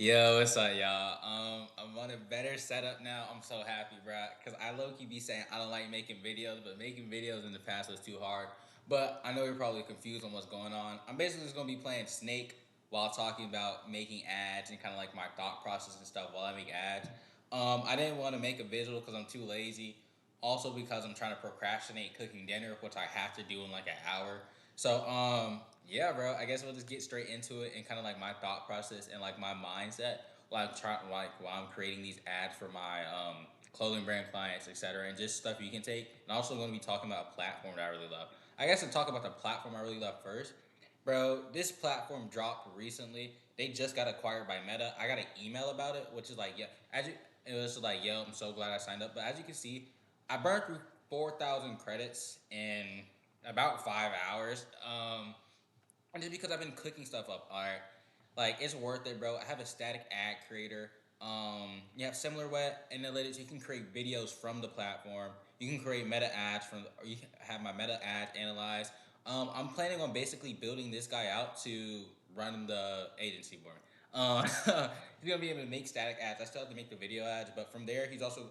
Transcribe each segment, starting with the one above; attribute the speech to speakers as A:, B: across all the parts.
A: Yo, what's up, y'all? I'm on a better setup now. I'm so happy, bro. Cause I low key be saying I don't like making videos, but making videos in the past was too hard. But I know you're probably confused on what's going on. I'm basically just gonna be playing Snake while talking about making ads and kind of like my thought process and stuff while I make ads. I didn't want to make a visual because I'm too lazy. Also because I'm trying to procrastinate cooking dinner, which I have to do in like an hour. So yeah, bro. I guess we'll just get straight into it and kind of like my thought process and like my mindset, while I'm creating these ads for my clothing brand clients, etc., and just stuff you can take. And also going to be talking about a platform that I really love. I guess to talk about the platform I really love first, bro. This platform dropped recently. They just got acquired by Meta. I got an email about it, which is like, yeah, it was like, yo, I'm so glad I signed up. But as you can see, I burned through 4,000 credits in about 5 hours. And just because I've been cooking stuff up, all right, like it's worth it, bro. I have a static ad creator. You have similar web analytics. You can create videos from the platform. You can create meta ads or you can have my meta ads analyzed. I'm planning on basically building this guy out to run the agency for me. He's gonna be able to make static ads. I still have to make the video ads, but from there,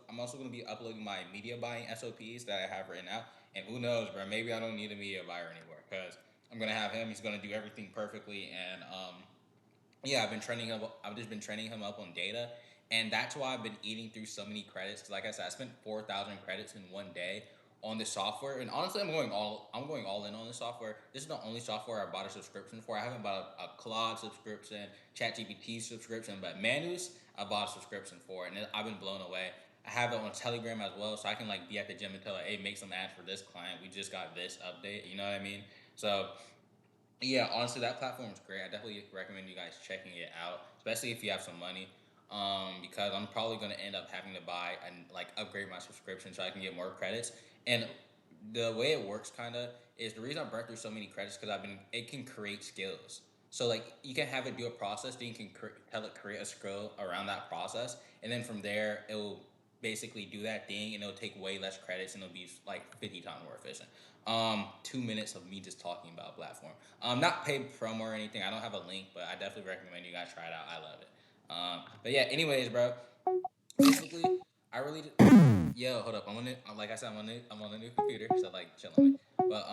A: I'm also gonna be uploading my media buying SOPs that I have written out. And who knows, bro? Maybe I don't need a media buyer anymore because I'm gonna have him. He's gonna do everything perfectly, and yeah, I've been training him. I've just been training him up on data, and that's why I've been eating through so many credits. Cause like I said, I spent 4,000 credits in one day on this software, and honestly, I'm going all in on this software. This is the only software I bought a subscription for. I haven't bought a Claude subscription, ChatGPT subscription, but Manus I bought a subscription for, and I've been blown away. I have it on Telegram as well, so I can like be at the gym and tell her, "Hey, make some ads for this client. We just got this update." You know what I mean? So yeah, honestly, that platform is great. I definitely recommend you guys checking it out, especially if you have some money. Because I'm probably gonna end up having to buy and like upgrade my subscription so I can get more credits. And the way it works, kind of, is the reason I burnt through so many credits because it can create skills. So like you can have it do a process, then you can tell it create a skill around that process, and then from there it will basically do that thing and it'll take way less credits and it'll be like 50 times more efficient. 2 minutes of me just talking about a platform. Not paid promo or anything. I don't have a link, but I definitely recommend you guys try it out. I love it. But yeah, anyways, bro. Basically, I really yo, hold up. Like I said, I'm on a new computer, so like chill on me. But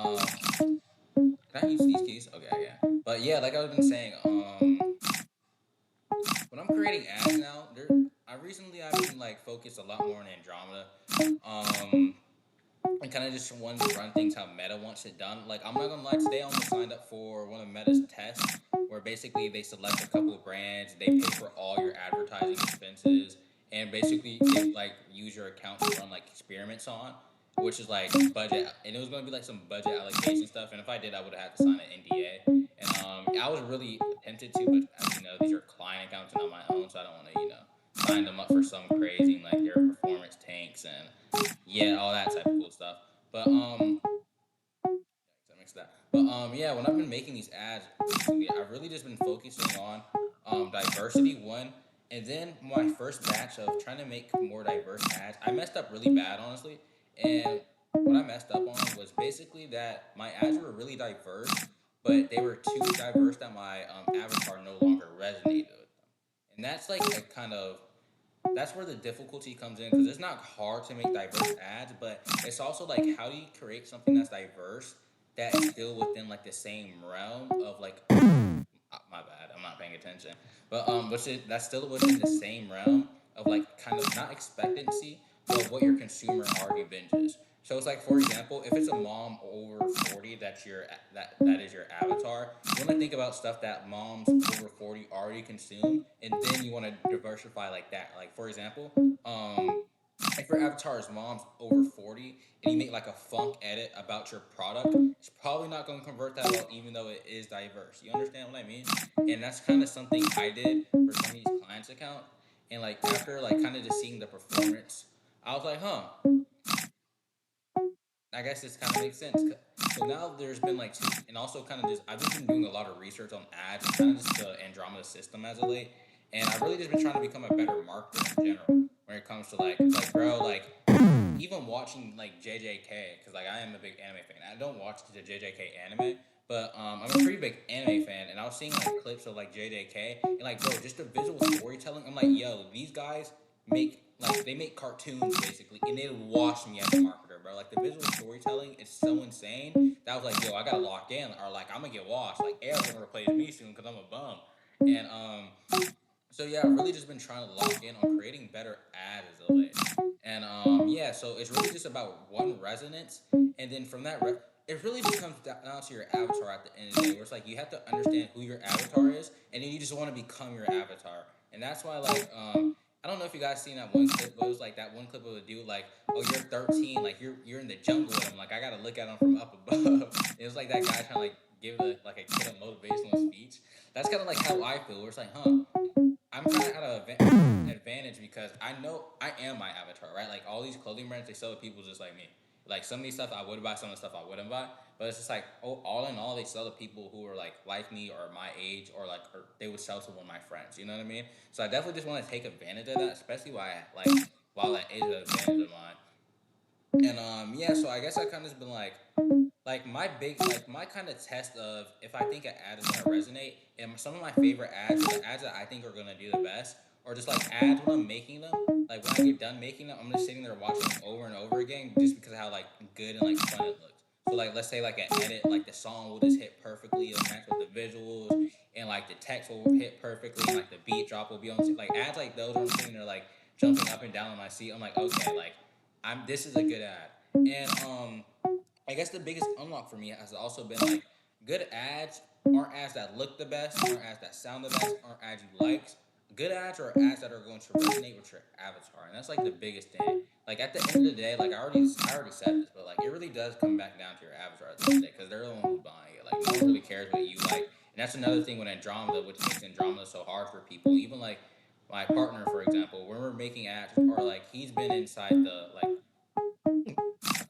A: can I use these keys? Okay, yeah. But yeah, like I've been saying, when I'm creating ads now, I've been like focused a lot more on Andromeda. Um, and kind of just wanted to run things how Meta wants it done. Like I'm not gonna lie, today I almost signed up for one of Meta's tests, where basically they select a couple of brands, they pay for all your advertising expenses, and basically they like use your account to run like experiments on, which is like budget, and it was gonna be like some budget allocation stuff. And if I did, I would have had to sign an NDA. And I was really tempted to, but as you know, these are client accounts and not my own, so I don't want to sign them up for some crazy like their performance tanks and yeah, all that type of cool stuff. But I mixed that. But yeah, when I've been making these ads recently, I've really just been focusing on diversity one, and then my first batch of trying to make more diverse ads. I messed up really bad, honestly, and what I messed up on was basically that my ads were really diverse, but they were too diverse that my avatar no longer resonated with them, and that's like a kind of that's where the difficulty comes in because it's not hard to make diverse ads, but it's also like how do you create something that's diverse that's still within like the same realm of like my bad, I'm not paying attention, but that's still within the same realm of like kind of not expectancy, but what your consumer already binges. So it's like, for example, if it's a mom over 40 that is your avatar, you want to think about stuff that moms over 40 already consume, and then you want to diversify like that. Like for example, if your avatar is mom's over 40 and you make like a funk edit about your product, it's probably not going to convert that well, even though it is diverse. You understand what I mean? And that's kind of something I did for some of these clients' account. And like after like kind of just seeing the performance, I was like, huh, I guess this kind of makes sense. So now there's been like two, and also kind of just I've just been doing a lot of research on ads and kind of just the Andromeda system as of late, and I've really just been trying to become a better marketer in general when it comes to like bro, like even watching like JJK, because like I am a big anime fan. I don't watch the JJK anime, but I'm a pretty big anime fan, and I was seeing like clips of like JJK and like bro, just the visual storytelling. I'm like, yo, these guys make like they make cartoons basically, and they wash me as a marketer, bro. Like the visual storytelling is so insane that I was like, yo, I gotta lock in, or like I'm gonna get washed. Like Air's gonna replace me soon because I'm a bum. And so yeah, I've really just been trying to lock in on creating better ads as of late. And yeah, so it's really just about one resonance, and then from that, it really just comes down to your avatar at the end of the day, where it's like you have to understand who your avatar is, and then you just want to become your avatar. And that's why, like, I don't know if you guys seen that one clip, but it was like that one clip of a dude like, oh, you're 13, like you're in the jungle with him. Like I gotta look at him from up above. It was like that guy trying to like give like a kid a motivational speech. That's kind of like how I feel. Where it's like, huh, I'm kind of at an advantage because I know I am my avatar, right? Like all these clothing brands, they sell to people just like me. Like some of these stuff I would buy, some of the stuff I wouldn't buy. But it's just like, oh, all in all, they sell to people who are like me or my age, or they would sell to one of my friends. You know what I mean? So I definitely just want to take advantage of that, especially while that is an advantage of mine. And yeah, so I guess I kind of just been like my kind of test of if I think an ad is gonna resonate, and some of my favorite ads, or the ads that I think are gonna do the best, or just like ads when I'm making them, like when I get done making them, I'm just sitting there watching them over and over again just because of how like good and like fun it looks. So like let's say like an edit, like the song will just hit perfectly, it'll match with the visuals, and like the text will hit perfectly, and like the beat drop will be on like ads like those. I'm sitting there like jumping up and down on my seat. I'm like, okay, like I'm this is a good ad, and I guess the biggest unlock for me has also been like good ads aren't ads that look the best, aren't ads that sound the best, aren't ads you like. Good ads are ads that are going to resonate with your avatar, and that's like the biggest thing. Like at the end of the day, like I already said this, but like it really does come back down to your avatar at the end of the day because they're the one who's buying it. Like no one really cares what you like, and that's another thing with Andromeda, which makes Andromeda so hard for people. Even like my partner, for example, when we're making ads, or like he's been inside the like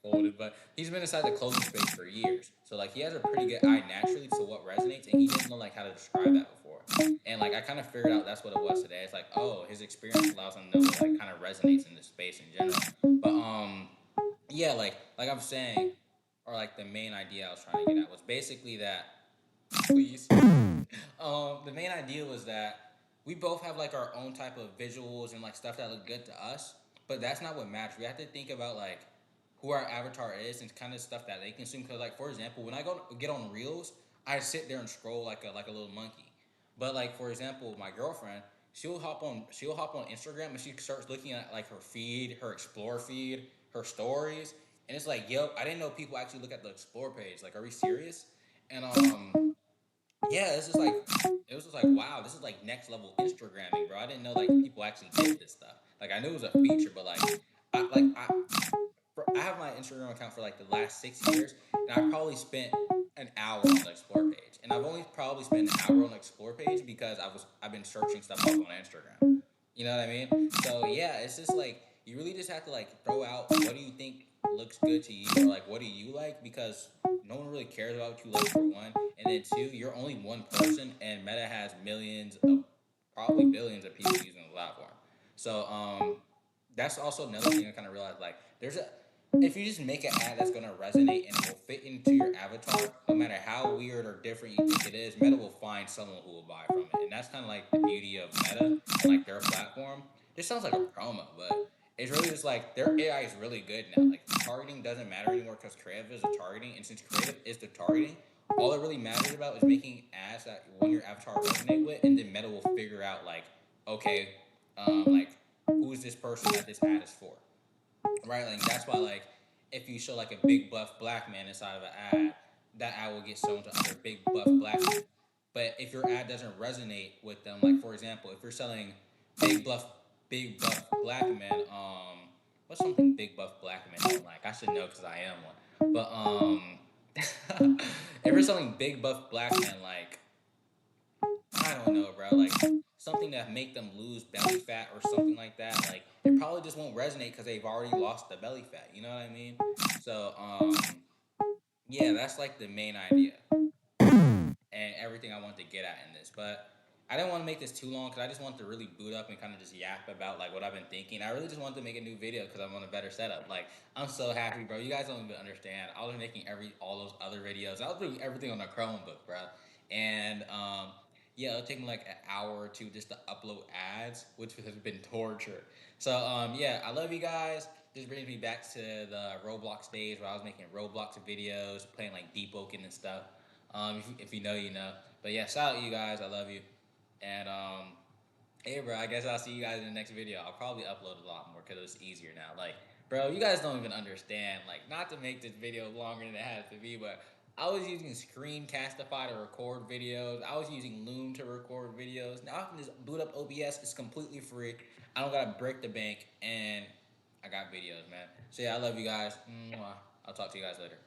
A: folded, but he's been inside the clothing space for years. So like he has a pretty good eye naturally to what resonates, and he didn't know like how to describe that before. And like I kind of figured out that's what it was today. It's like, oh, his experience allows him to know what like kind of resonates in this space in general. But yeah, like I'm saying, or like the main idea I was trying to get at was basically that please. The main idea was that we both have like our own type of visuals and like stuff that look good to us, but that's not what matters. We have to think about like who our avatar is and kind of stuff that they consume. Because like for example, when I go get on Reels, I sit there and scroll like a little monkey. But like for example, my girlfriend, she'll hop on Instagram and she starts looking at like her feed, her explore feed, her stories, and it's like, yo, I didn't know people actually look at the explore page. Like, are we serious? And yeah, it was just like wow, this is like next level Instagramming, bro. I didn't know like people actually did this stuff. Like I knew it was a feature, but I have my Instagram account for like the last 6 years, and I probably spent an hour on the explore page, and I've only probably spent an hour on the explore page because I've been searching stuff up on Instagram. You know what I mean? So yeah, it's just like you really just have to like throw out what do you think looks good to you, or like what do you like, because no one really cares about what you like for one, and then two, you're only one person, and Meta has millions of probably billions of people using the platform. So that's also another thing I kind of realized. Like, there's a if you just make an ad that's gonna resonate and will fit into your avatar, no matter how weird or different you think it is, Meta will find someone who will buy from it, and that's kind of like the beauty of Meta and like their platform. This sounds like a promo, but it's really just like their AI is really good now. Like targeting doesn't matter anymore because creative is the targeting, and since creative is the targeting, all it really matters about is making ads that one your avatar resonate with, and then Meta will figure out like, okay, like who's this person that this ad is for, right? Like that's why like if you show like a big buff black man inside of an ad, that ad will get shown to other big buff black men. But if your ad doesn't resonate with them, like for example, if you're selling big buff big buff black men, what's something big buff black men don't like? I should know because I am one. But if you're selling big buff black men, like I don't know, bro. Like something that make them lose belly fat or something like that. Like it probably just won't resonate because they've already lost the belly fat. You know what I mean? So yeah, that's like the main idea and everything I want to get at in this. But I didn't want to make this too long because I just wanted to really boot up and kind of just yap about like what I've been thinking. I really just wanted to make a new video because I'm on a better setup. Like I'm so happy, bro. You guys don't even understand. I was making all those other videos. I was doing everything on a Chromebook, bro. And yeah, it'll take me like an hour or two just to upload ads, which has been torture. So yeah, I love you guys. This brings me back to the Roblox days where I was making Roblox videos, playing like Deep Oaken and stuff. If you know, you know. But yeah, shout out to you guys. I love you. And hey, bro, I guess I'll see you guys in the next video. I'll probably upload a lot more because it's easier now. Like, bro, you guys don't even understand. Like, not to make this video longer than it has to be, but I was using Screencastify to record videos. I was using Loom to record videos. Now I can just boot up OBS. It's completely free. I don't gotta break the bank, and I got videos, man. So yeah, I love you guys. Mwah. I'll talk to you guys later.